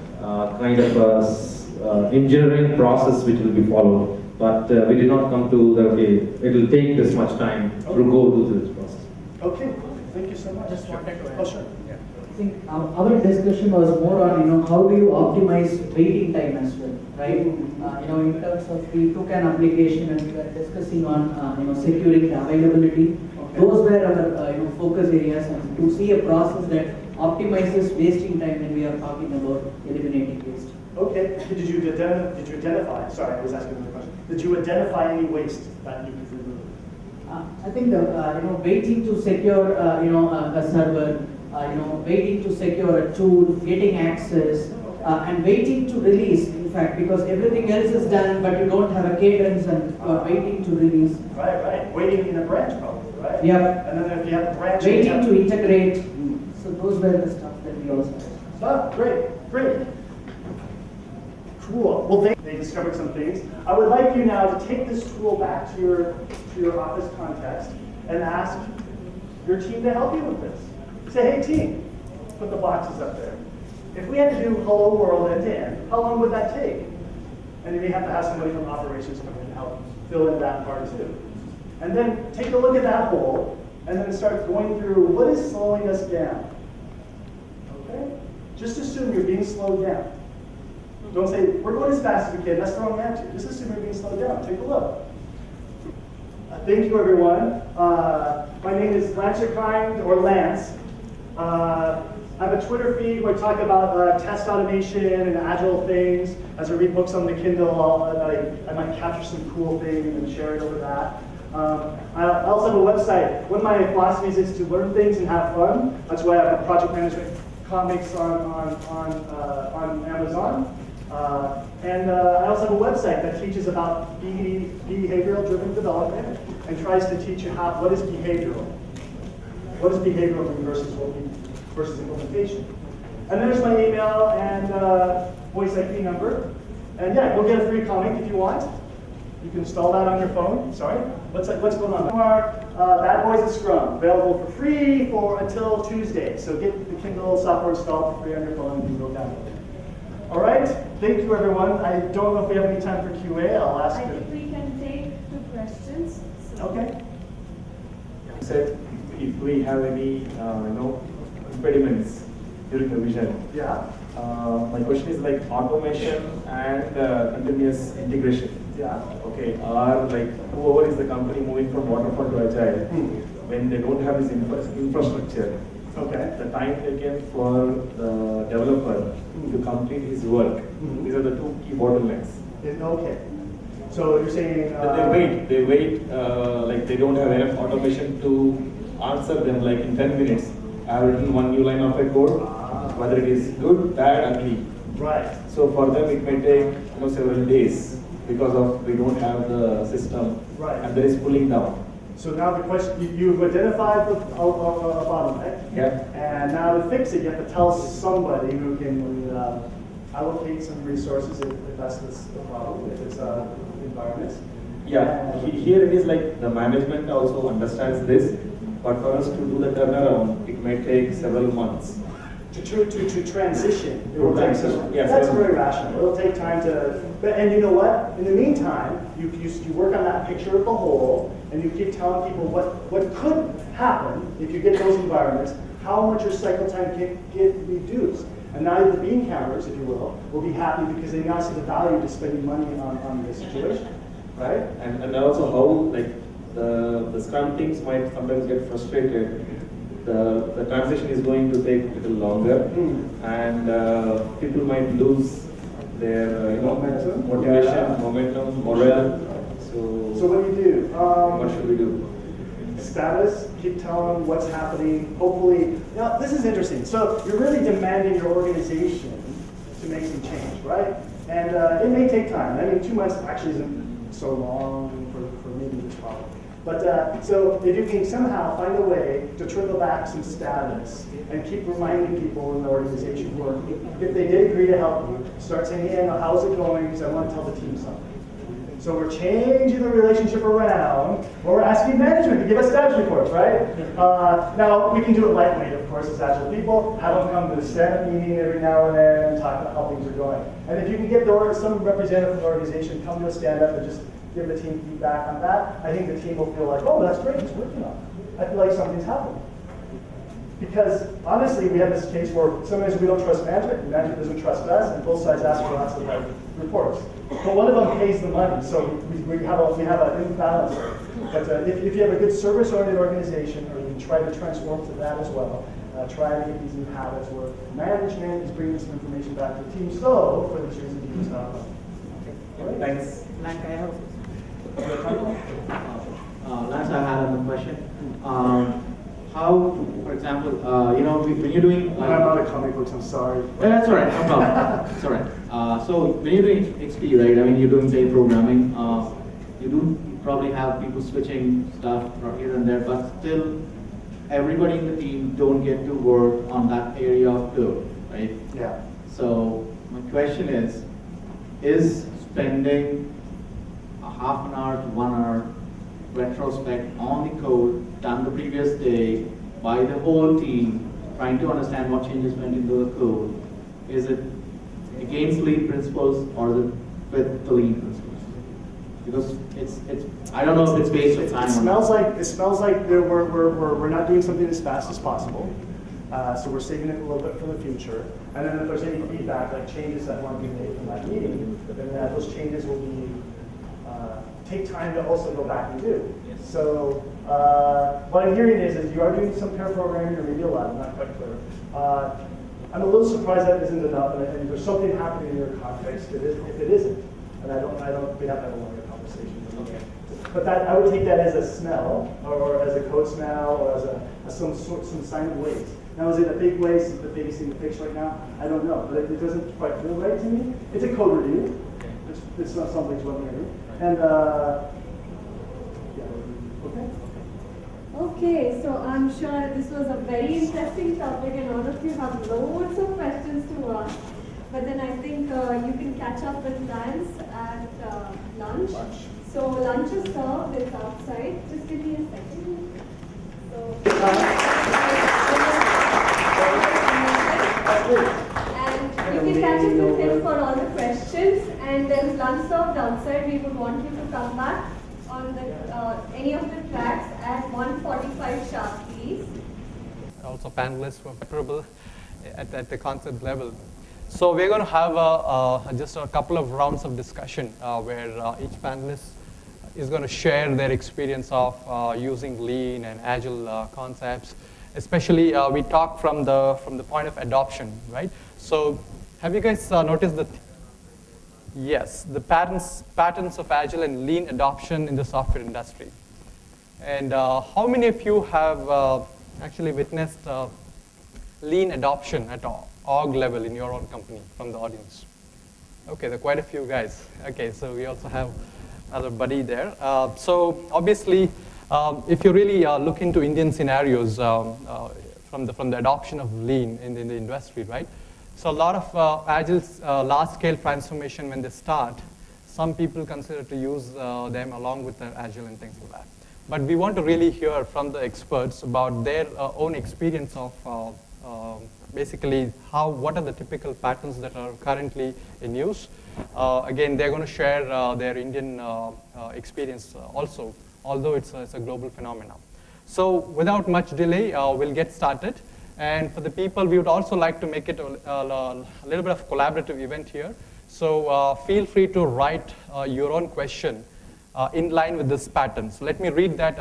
kind of engineering process which will be followed. But we did not come to the, okay, it will take this much time to go through this process. Okay, thank you so much. Just wanted to add. Oh, sure. I think our discussion was more on, how do you optimize waiting time as well, right? In terms of, we took an application and we were discussing on, securing the availability. Okay. Those were our, focus areas, and to see a process that optimizes wasting time when we are talking about eliminating waste. Okay, did you identify, sorry, I was asking another question. Did you identify any waste that you could remove? I think the, waiting to secure, a server, waiting to secure a tool, getting access, and waiting to release, in fact, because everything else is done, but you don't have a cadence and you are waiting to release. Right. Waiting in a branch probably, right? Yeah. And then if you have a branch... Waiting to integrate. So those were the stuff that we also had. Oh, great. Cool. Well, they discovered some things. I would like you now to take this tool back to your office context and ask your team to help you with this. Say, hey team, put the boxes up there. If we had to do hello world end to end, how long would that take? And you may have to have somebody from operations come in and help fill in that part too. And then take a look at that hole and then start going through what is slowing us down. Okay? Just assume you're being slowed down. Don't say, we're going as fast as we can, that's the wrong answer. Just assume you're being slowed down. Take a look. Thank you, everyone. My name is Lance or Lance. I have a Twitter feed where I talk about test automation and agile things. As I read books on the Kindle, I might capture some cool things and share it over that. I also have a website. One of my philosophies is to learn things and have fun. That's why I have project management comics on Amazon. And I also have a website that teaches about behavioral-driven development and tries to teach you what is behavioral. What does behavioral mean versus implementation? And there's my email and voice IP number. And yeah, we'll get a free comic if you want. You can install that on your phone. Sorry, what's going on? Bad Boys of Scrum, available for free until Tuesday. So get the Kindle software installed for free on your phone and you can go download it. All right, thank you everyone. I don't know if we have any time for QA. I'll ask you. I think we can take 2 questions. So. Okay. Said if we have any impediments during the vision. Yeah. My question is like automation and continuous integration. Yeah. Okay. Or like whoever is the company moving from waterfall to agile, when they don't have this infrastructure. Okay. The time taken for the developer to complete his work. These are the 2 key bottlenecks. Okay. So you're saying they wait like they don't have enough automation to answer them like in 10 minutes. I have written 1 new line of a code whether it is good, bad, ugly. Right. So for them it may take several days because of they don't have the system, Right. and there is pulling down. So now the question, you've identified the bottleneck. Yeah. And now to fix it, you have to tell somebody who can allocate some resources if that's the problem, if it's environments. Yeah, here it is like the management also understands this, but for us to do the turnaround, it may take several months. To transition, it will To take transition, some, yes. that's very rational. It'll take time to, and you know what? In the meantime, you work on that picture of the whole, and you keep telling people what could happen if you get those environments, how much your cycle time can get reduced. And now the bean counters, if you will be happy because they now see the value to spending money on this situation, right? And also how like the Scrum teams might sometimes get frustrated. The transition is going to take a little longer, and people might lose their motivation, momentum, morale. So what do you do? What should we do? Status, keep telling them what's happening. Hopefully, now this is interesting. So you're really demanding your organization to make some change, right? And it may take time. I mean, 2 months actually isn't so long for maybe this problem. But so if you can somehow find a way to trickle back some status and keep reminding people in the organization who are, if they did agree to help you, start saying, hey, how's it going? Because I want to tell the team something. So we're changing the relationship around, or we're asking management to give us status reports, right? Now, we can do it lightweight, of course, as Agile people. Have them come to the stand-up meeting every now and then and talk about how things are going. And if you can get some representative from the organization come to a stand-up and just give the team feedback on that, I think the team will feel like, oh, that's great, it's working on it. I feel like something's happening. Because honestly, we have this case where sometimes we don't trust management doesn't trust us, and both sides ask for lots of reports. But one of them pays the money, so we have an imbalance. But if you have a good service-oriented organization, or you can try to transform to that as well, try to get these new habits where management is bringing some information back to the team. So for this reason, you can stop them. Okay, thanks. Like I have. Last I had a question. How, for example, when you're doing... I'm not a comic books, I'm sorry. That's all right, no problem. It's all right. So when you're doing XP, right, I mean, you're doing paid programming, you do probably have people switching stuff from here and there, but still everybody in the team don't get to work on that area of code, right? Yeah. So my question is spending a half an hour to 1 hour retrospect on the code done the previous day by the whole team, trying to understand what changes went into the code, is it against lean principles or is it with the lean principles? Because it's I don't know if it's based on time. It smells like we're not doing something as fast as possible. So we're saving it a little bit for the future. And then if there's any feedback, like changes that want to be made from that meeting, then those changes will be take time to also go back and do. Yes. So what I'm hearing is you are doing some pair programming, or maybe a lot, I'm not quite clear. I'm a little surprised that isn't enough, and there's something happening in your context if it isn't. And we have to have a longer conversation. Okay. But that, I would take that as a smell, or as a code smell, or as some sign of waste. Now, is it a big waste? Is it the biggest thing to fix right now? I don't know, but it doesn't quite feel right to me. It's a code review. It's not something to learn. And yeah, okay. Okay, so I'm sure this was a very interesting topic, and all of you have loads of questions to ask. But then I think you can catch up with Lance at lunch. So lunch is served, it's outside. Just give me a second. And you can catch up with him for all the questions. And there's lunch served outside. We would want you to come back on the any of the tracks at 1:45 sharp, please. Also panelists were preferable at the concept level. So we're going to have just a couple of rounds of discussion where each panelist is going to share their experience of using lean and agile concepts. Especially we talk from the point of adoption, right? So have you guys noticed the patterns of agile and lean adoption in the software industry? And how many of you have actually witnessed lean adoption at all? org level in your own company from the audience? Okay, there are quite a few guys. Okay, so we also have another buddy there. So obviously, if you really look into Indian scenarios from the adoption of lean in the industry, right? So a lot of agile large-scale transformation when they start, some people consider to use them along with the agile and things like that. But we want to really hear from the experts about their own experience of basically what are the typical patterns that are currently in use. Again, they're going to share their Indian experience also, although it's a global phenomenon. So without much delay, we'll get started. And for the people, we would also like to make it a little bit of collaborative event here. So feel free to write your own question in line with this pattern. So let me read that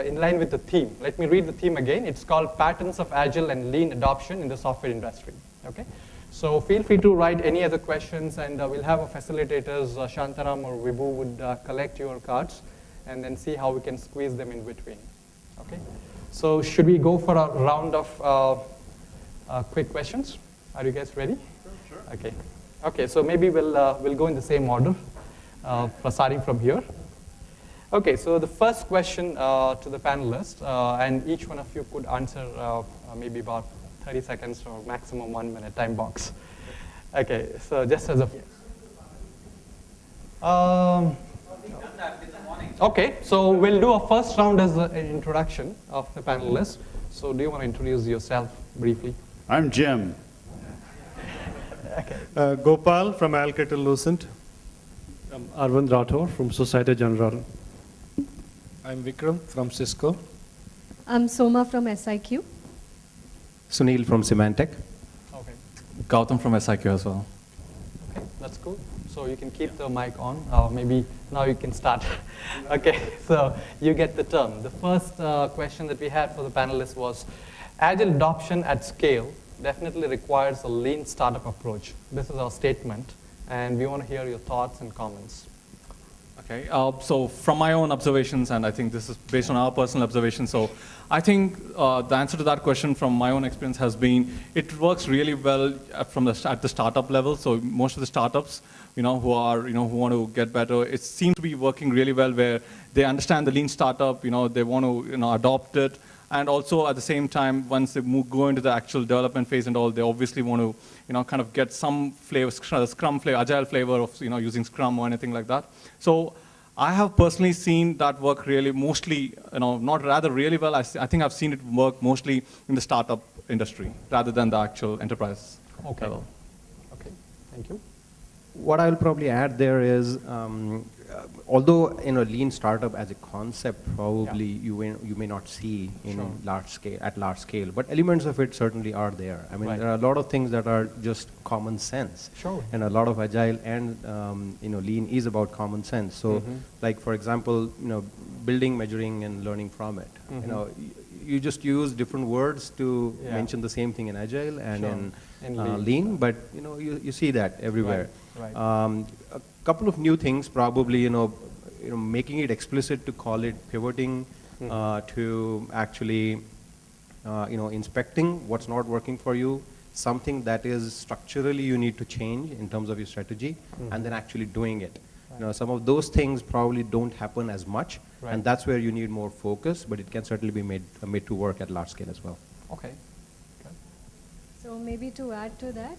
in line with the theme. Let me read the theme again. It's called Patterns of Agile and Lean Adoption in the Software Industry. Okay? So feel free to write any other questions, and we'll have our facilitators, Shantaram or Vibhu, would collect your cards and then see how we can squeeze them in between. Okay? So should we go for a round of quick questions? Are you guys ready? Sure. Okay. Okay, so maybe we'll go in the same order, starting from here. Okay, so the first question to the panelists, and each one of you could answer maybe about 30 seconds or maximum 1 minute time box. Okay, so just as a... Okay, so we'll do a first round as an introduction of the panelists. So do you want to introduce yourself briefly? I'm Jim. Okay. Gopal from Alcatel-Lucent. I'm Arvind Rathore from Societe Generale. I'm Vikram from Cisco. I'm Soma from SIQ. Sunil from Symantec. Okay. Gautam from SIQ as well. Okay, that's cool. So you can keep the mic on. Maybe now you can start. Okay, so you get the term. The first question that we had for the panelists was, agile adoption at scale definitely requires a lean startup approach. This is our statement, and we want to hear your thoughts and comments. Okay, so from my own observations, and I think this is based on our personal observations, so I think the answer to that question from my own experience has been, it works really well at the startup level. So most of the startups, who want to get better, it seems to be working really well where they understand the lean startup, they want to, adopt it. And also at the same time, once they go into the actual development phase and all, they obviously want to, kind of get some flavor, Scrum flavor, Agile flavor of, using Scrum or anything like that. So I have personally seen that work really mostly, not rather really well. I think I've seen it work mostly in the startup industry rather than the actual enterprise level. Okay, thank you. What I'll probably add there is, although lean startup as a concept probably you may not see in large scale, but elements of it certainly are there. I mean, there are a lot of things that are just common sense. Sure. And a lot of agile and lean is about common sense. So, like for example, building, measuring, and learning from it. You just use different words to mention the same thing in agile and in lean, but you see that everywhere. Right. A couple of new things, probably making it explicit to call it pivoting, to actually inspecting what's not working for you, something that is structurally you need to change in terms of your strategy, and then actually doing it. Some of those things probably don't happen as much, and that's where you need more focus, but it can certainly be made to work at large scale as well. Okay. So maybe to add to that,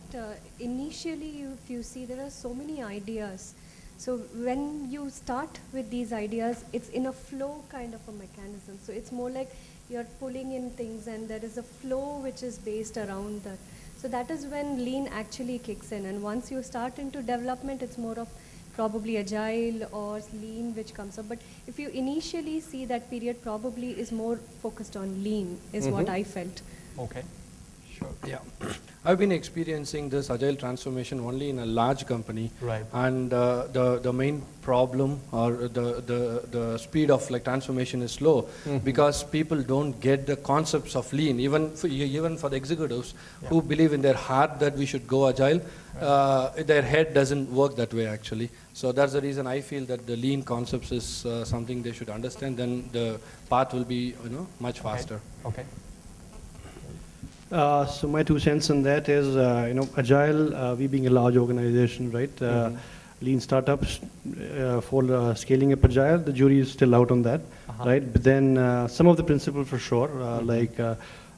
initially if you see there are so many ideas. So when you start with these ideas, it's in a flow kind of a mechanism. So it's more like you're pulling in things and there is a flow which is based around that. So that is when lean actually kicks in. And once you start into development, it's more of probably agile or lean which comes up. But if you initially see that period probably is more focused on lean is what I felt. Okay. Sure. Yeah, I've been experiencing this agile transformation only in a large company, right? And the main problem or the speed of transformation is slow because people don't get the concepts of lean. Even for the executives who believe in their heart that we should go agile, their head doesn't work that way actually. So that's the reason I feel that the lean concepts is something they should understand. Then the path will be much faster. Okay. So my 2 cents on that is, Agile, we being a large organization, right? Lean startups for scaling up Agile, the jury is still out on that, right? But then some of the principles for sure, like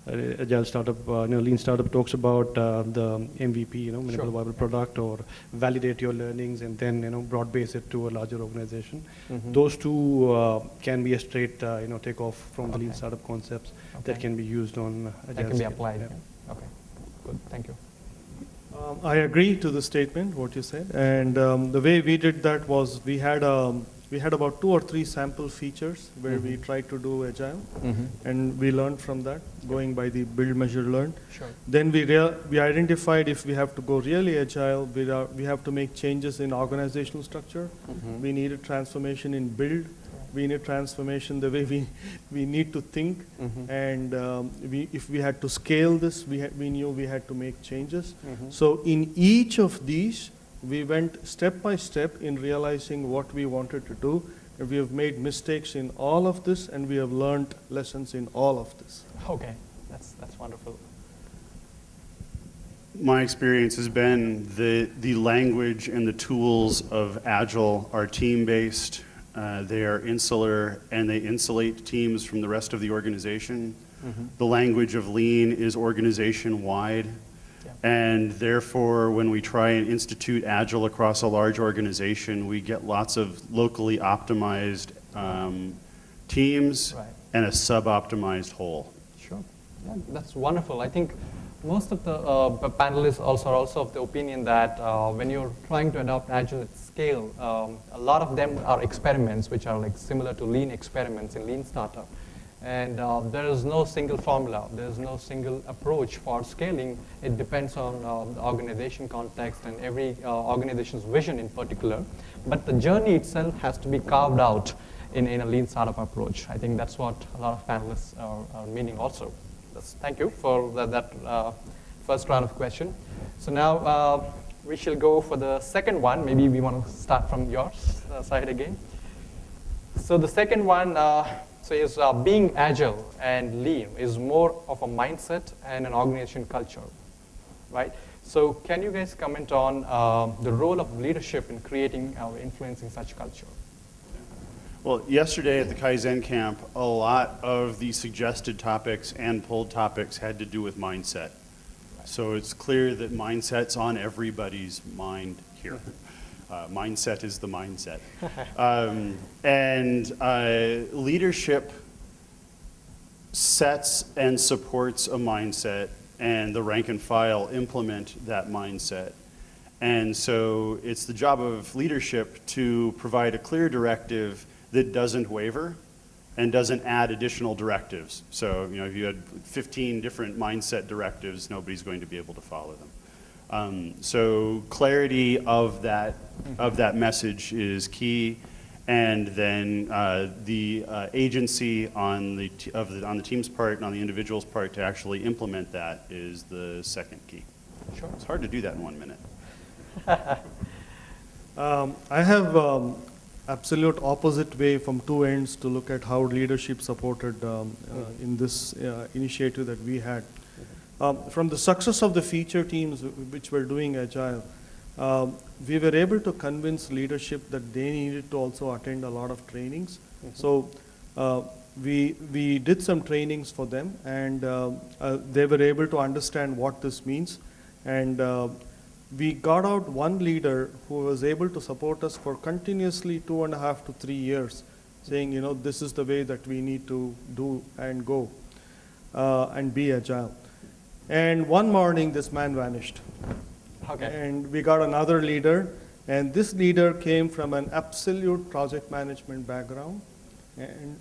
Agile startup, Lean startup talks about the MVP, minimal viable product, or validate your learnings and then, broad base it to a larger organization. Those two can be a straight, takeoff from the Lean startup concepts that can be used on Agile. That can be scale. applied. Yeah. Okay, good, thank you. I agree to the statement, what you said. And the way we did that was we had about 2 or 3 sample features where we tried to do Agile. And we learned from that, going by the build, measure, learn. Sure. Then we identified if we have to go really Agile, we have to make changes in organizational structure. We need a transformation in build. We need transformation the way we need to think. And if we had to scale this, we knew we had to make changes. So in each of these, we went step by step in realizing what we wanted to do. And we have made mistakes in all of this, and we have learned lessons in all of this. Okay, that's wonderful. My experience has been the language and the tools of Agile are team-based. They are insular, and they insulate teams from the rest of the organization. The language of Lean is organization-wide. And therefore, when we try and institute Agile across a large organization, we get lots of locally optimized teams and a sub-optimized whole. Sure, yeah, that's wonderful. I think most of the panelists are also of the opinion that when you're trying to adopt Agile at scale, a lot of them are experiments which are like similar to Lean experiments in Lean Startup. And there is no single formula, there is no single approach for scaling. It depends on the organization context and every organization's vision in particular. But the journey itself has to be carved out in a Lean Startup approach. I think that's what a lot of panelists are meaning also. Thank you for that first round of question. So now we shall go for the second one. Maybe we want to start from your side again. So the second one is being agile and lean is more of a mindset and an organization culture, right? So can you guys comment on the role of leadership in creating or influencing such culture? Well, yesterday at the Kaizen camp, a lot of the suggested topics and pulled topics had to do with mindset. So it's clear that mindset's on everybody's mind here. Mindset is the mindset. Leadership sets and supports a mindset, and the rank and file implement that mindset. And so it's the job of leadership to provide a clear directive that doesn't waver and doesn't add additional directives. So, if you had 15 different mindset directives, nobody's going to be able to follow them. So clarity of that message is key, and then the agency on the team's part and on the individual's part to actually implement that is the second key. Sure. It's hard to do that in 1 minute. I have absolute opposite way from two ends to look at how leadership supported in this initiative that we had. From the success of the feature teams which were doing Agile, we were able to convince leadership that they needed to also attend a lot of trainings. So we did some trainings for them, and they were able to understand what this means. And we got out one leader who was able to support us for continuously 2.5 to 3 years, saying, this is the way that we need to do and go and be agile. And one morning, this man vanished. Okay. And we got another leader, and this leader came from an absolute project management background, and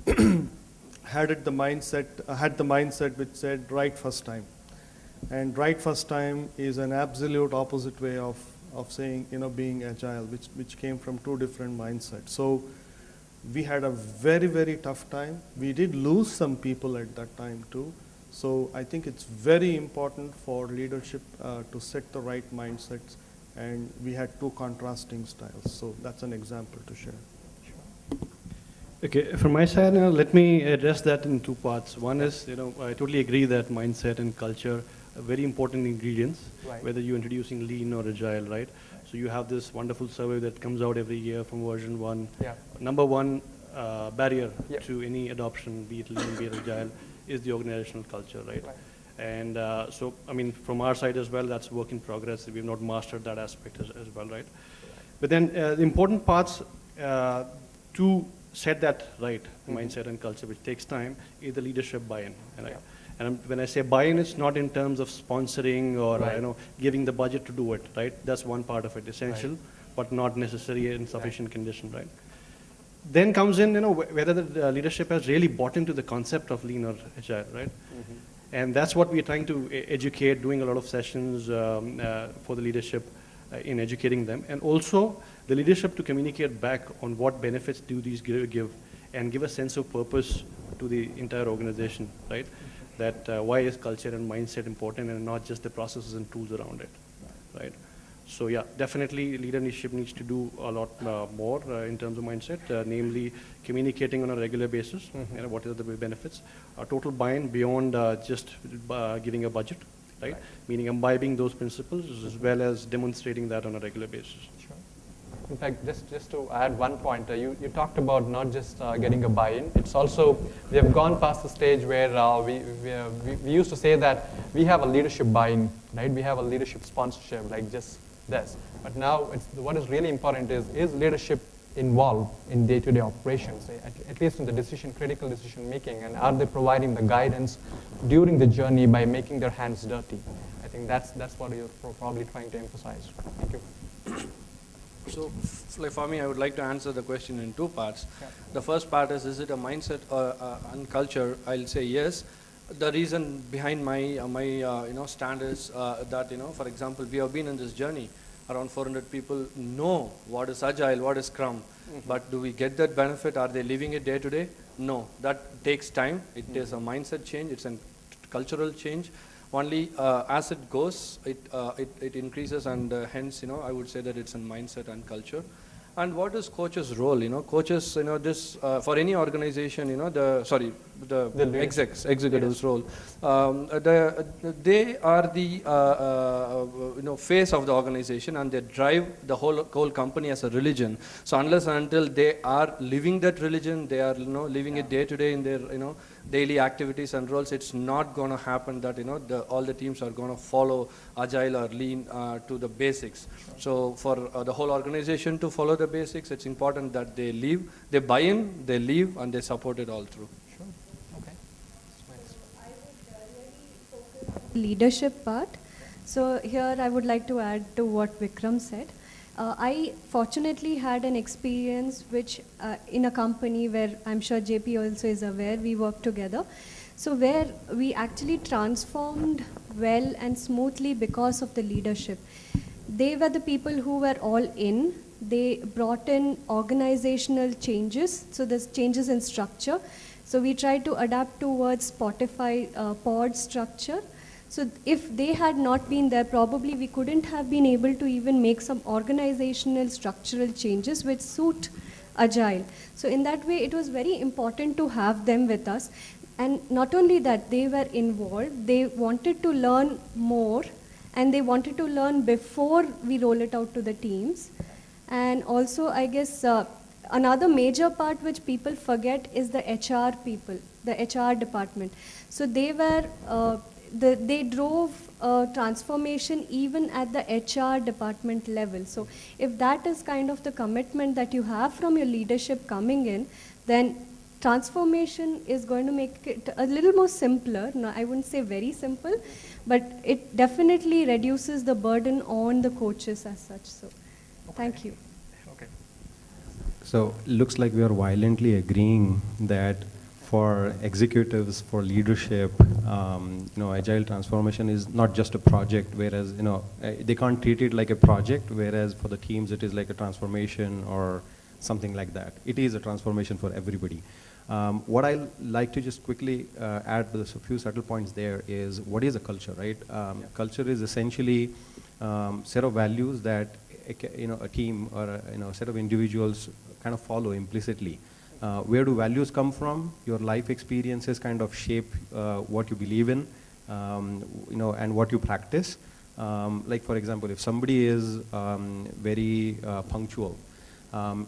had the mindset which said, right first time. And right first time is an absolute opposite way of saying, being agile, which came from two different mindsets. So we had a very, very tough time. We did lose some people at that time too. So I think it's very important for leadership to set the right mindsets, and we had two contrasting styles. So that's an example to share. Okay, from my side, let me address that in two parts. One is, I totally agree that mindset and culture are very important ingredients, Right. whether you're introducing lean or agile, right? So you have this wonderful survey that comes out every year from version 1. Yeah. Number one barrier Yep. to any adoption, be it lean, be it agile, is the organizational culture, right? And so, I mean, from our side as well, that's work in progress. We've not mastered that aspect as well, right? But then the important parts to set that right, mindset and culture, which takes time, is the leadership buy-in. And when I say buy-in, it's not in terms of sponsoring or giving the budget to do it, right? That's one part of it, essential, but not necessary in sufficient condition, right? Then comes in, whether the leadership has really bought into the concept of lean or agile, right? And that's what we're trying to educate, doing a lot of sessions for the leadership in educating them. And also the leadership to communicate back on what benefits do these give and give a sense of purpose to the entire organization, right? That why is culture and mindset important and not just the processes and tools around it, right? So yeah, definitely leadership needs to do a lot more in terms of mindset, namely communicating on a regular basis, what are the benefits, total buy-in beyond just giving a budget, right? Meaning imbibing those principles as well as demonstrating that on a regular basis. Sure. In fact, just to add one point, you talked about not just getting a buy-in. It's also, we have gone past the stage where we used to say that we have a leadership buy-in, right? We have a leadership sponsorship, like just this. But now, what is really important is leadership involved in day-to-day operations, at least in the critical decision making, and are they providing the guidance during the journey by making their hands dirty? I think that's what you're probably trying to emphasize. Thank you. So, like for me, I would like to answer the question in two parts. Yeah. The first part is it a mindset and culture? I'll say yes. The reason behind my stand is that, for example, we have been in this journey. Around 400 people know what is Agile, what is Scrum. But do we get that benefit? Are they living it day to day? No. That takes time. It is a mindset change. It's a cultural change. Only as it goes, it increases, and hence, I would say that it's in mindset and culture. And what is coach's role? Coaches, this for any organization, the executives' role. They are the face of the organization, and they drive the whole company as a religion. So unless and until they are living that religion, they are living it day to day in their daily activities and roles, it's not going to happen that all the teams are going to follow Agile or Lean to the basics. So for the whole organization to follow the basics, it's important that they buy in, they leave, and they support it all through. Sure. Okay. I would really focus on the leadership part. So here I would like to add to what Vikram said. I fortunately had an experience which in a company where I'm sure JP also is aware, we work together. So where we actually transformed well and smoothly because of the leadership. They were the people who were all in. They brought in organizational changes, so there's changes in structure. So we tried to adapt towards Spotify pod structure. So if they had not been there, probably we couldn't have been able to even make some organizational structural changes which suit Agile. So in that way, it was very important to have them with us. And not only that, they were involved, they wanted to learn more, and they wanted to learn before we roll it out to the teams. And also, I guess, another major part which people forget is the HR people, the HR department. So they were, they drove transformation even at the HR department level. So if that is kind of the commitment that you have from your leadership coming in, then transformation is going to make it a little more simpler. No, I wouldn't say very simple, but it definitely reduces the burden on the coaches as such. So, thank you. Okay. So, looks like we are violently agreeing that for executives, for leadership, agile transformation is not just a project, whereas, they can't treat it like a project, whereas for the teams it is like a transformation or something like that. It is a transformation for everybody. What I like to just quickly add to a few subtle points there is, what is a culture, right? Culture is essentially set of values that a team or a set of individuals kind of follow implicitly. Where do values come from? Your life experiences kind of shape what you believe in, and what you practice. Like for example, if somebody is very punctual,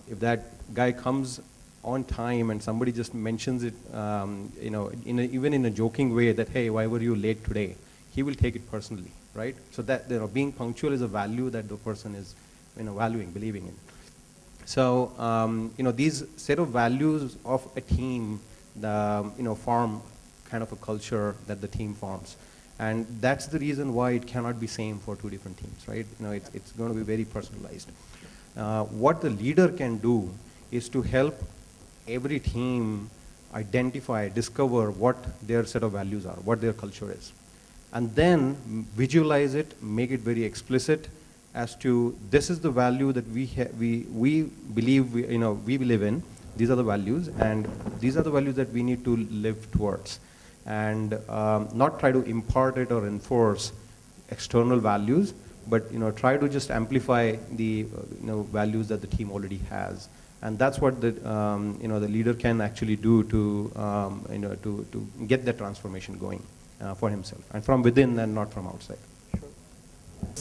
if that guy comes on time and somebody just mentions it, even in a joking way that, hey, why were you late today? He will take it personally, right? So that, being punctual is a value that the person is, valuing, believing in. So, these set of values of a team, form kind of a culture that the team forms. And that's the reason why it cannot be same for two different teams, right? It's going to be very personalized. What the leader can do is to help every team identify, discover what their set of values are, what their culture is. And then visualize it, make it very explicit as to this is the value that we believe we live in. These are the values, and these are the values that we need to live towards, and not try to impart it or enforce external values, but try to just amplify the values that the team already has. And that's what the the leader can actually do to to get that transformation going for himself, and from within and not from outside.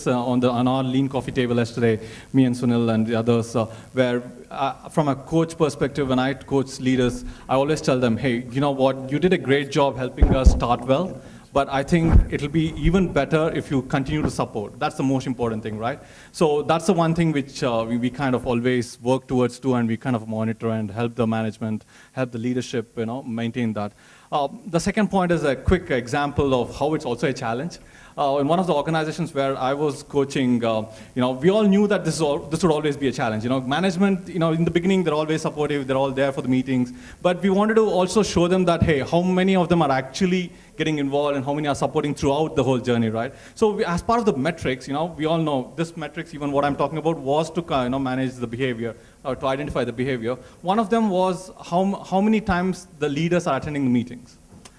On our lean coffee table yesterday, me and Sunil and the others, where from a coach perspective, when I coach leaders, I always tell them, hey, you know what, you did a great job helping us start well, but I think it'll be even better if you continue to support. That's the most important thing, right? So that's the one thing which we kind of always work towards too, and we kind of monitor and help the management, help the leadership, maintain that. The second point is a quick example of how it's also a challenge. In one of the organizations where I was coaching, we all knew that this would always be a challenge. Management, in the beginning, they're always supportive, they're all there for the meetings, but we wanted to also show them that, hey, how many of them are actually getting involved and how many are supporting throughout the whole journey, right? So as part of the metrics, we all know this metrics, even what I'm talking about, was to manage the behavior, or to identify the behavior. One of them was how many times the leaders are attending the meetings.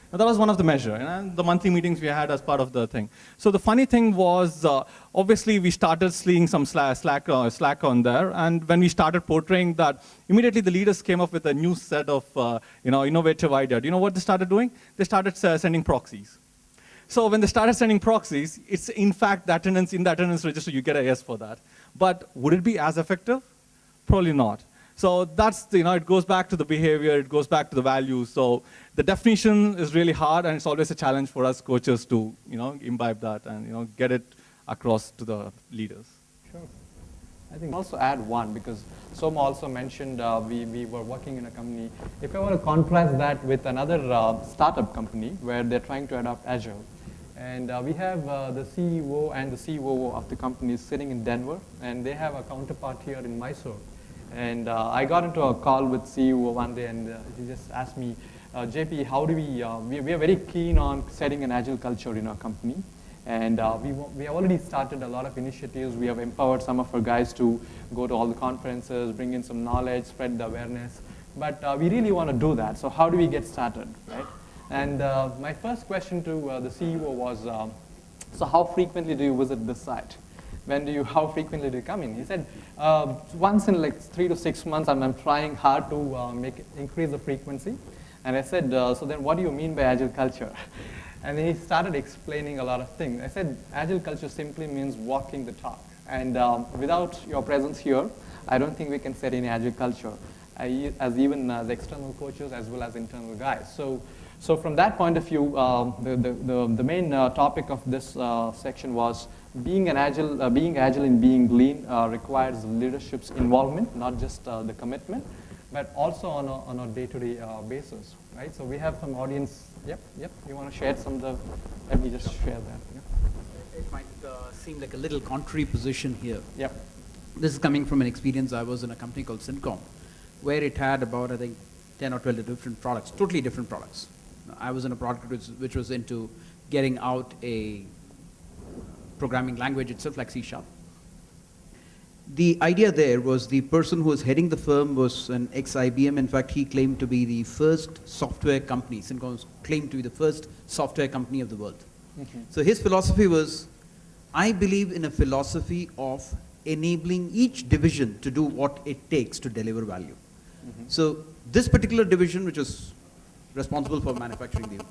Now, that was one of the measure, and the monthly meetings we had as part of the thing. So the funny thing was, obviously we started seeing some slack on there, and when we started portraying that, immediately the leaders came up with a new set of innovative idea. Do you know what they started doing? They started sending proxies. So when they started sending proxies, it's in fact the attendance, in the attendance register, you get a yes for that. But would it be as effective? Probably not. So that's, it goes back to the behavior, it goes back to the values. So the definition is really hard, and it's always a challenge for us coaches to, imbibe that and, get it across to the leaders. Sure. I think also add one, because Soma also mentioned we were working in a company. If I want to contrast that with another startup company where they're trying to adopt Agile, and we have the CEO and the COO of the company sitting in Denver, and they have a counterpart here in Mysore. And I got into a call with CEO one day, and he just asked me, JP, how do we are very keen on setting an Agile culture in our company. And we have already started a lot of initiatives. We have empowered some of our guys to go to all the conferences, bring in some knowledge, spread the awareness. But we really want to do that. So how do we get started, right? And my first question to the CEO was, so how frequently do you visit this site? How frequently do you come in? He said, once in like 3 to 6 months, I'm trying hard to increase the frequency. And I said, so then what do you mean by Agile culture? And then he started explaining a lot of things. I said, Agile culture simply means walking the talk. And without your presence here, I don't think we can set any Agile culture, as even as external coaches as well as internal guys. So from that point of view, the main topic of this section was being agile and being lean requires leadership's involvement, not just the commitment, but also on a day-to-day basis, right? So we have some audience. Yep. You want to share some of the? Let me just share that. Yeah. It might seem like a little contrary position here. Yep. This is coming from an experience. I was in a company called Syncom, where it had about, I think, 10 or 12 different products, totally different products. I was in a product which was into getting out a programming language itself, like C#. The idea there was the person who was heading the firm was an ex-IBM. In fact, he claimed to be the first software company. Syncom claimed to be the first software company of the world. Okay. So his philosophy was, I believe in a philosophy of enabling each division to do what it takes to deliver value. So this particular division, which is responsible for manufacturing the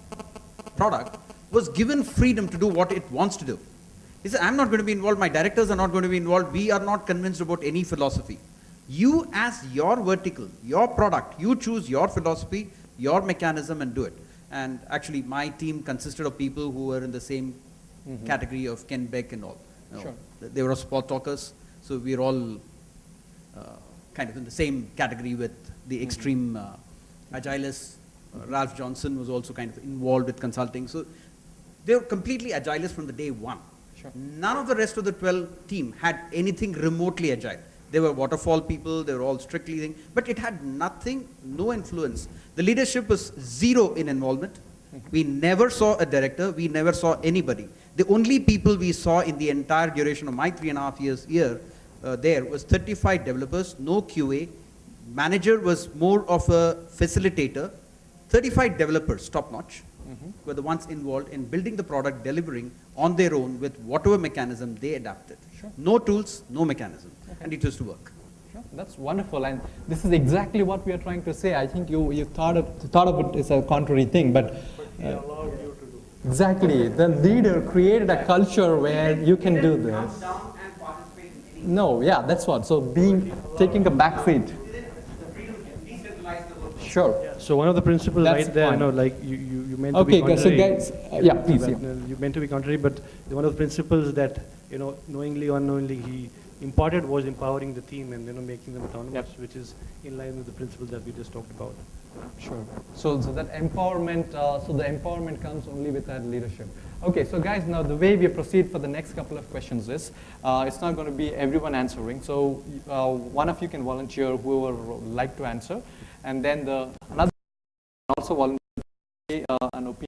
product, was given freedom to do what it wants to do. He said, I'm not going to be involved, my directors are not going to be involved, we are not convinced about any philosophy. You as your vertical, your product, you choose your philosophy, your mechanism and do it. And actually my team consisted of people who were in the same category of Ken Beck and all. You know, Sure. They were sport talkers, so we're all kind of in the same category with the extreme agilists. Ralph Johnson was also kind of involved with consulting. So they were completely agilists from the day one. Sure. None of the rest of the 12 team had anything remotely agile. They were waterfall people, they were all strictly thing, but it had nothing, no influence. The leadership was zero in involvement. We never saw a director, we never saw anybody. The only people we saw in the entire duration of my 3.5 years here, there was 35 developers, no QA. Manager was more of a facilitator. 35 developers, top notch, were the ones involved in building the product, delivering on their own with whatever mechanism they adapted. Sure. No tools, no mechanism, and it used to work. Sure. That's wonderful, and this is exactly what we are trying to say. I think you thought of it as a contrary thing, but He allowed you to do. exactly, the leader created a culture where you can do this. No, yeah, that's what. So taking a back seat. Sure. So one of the principles That's right there, fine. like you meant to be Okay, contrary. so guys, yeah, please. But, Yeah. you meant to be contrary, but one of the principles that, knowingly or unknowingly he imparted was empowering the team and, making them autonomous, which is in line with the principle that we just talked about. Sure. So that empowerment, the empowerment comes only with that leadership. Okay, so guys, now the way we proceed for the next couple of questions is, it's not going to be everyone answering. So one of you can volunteer, whoever would like to answer, and then another also volunteer an opinion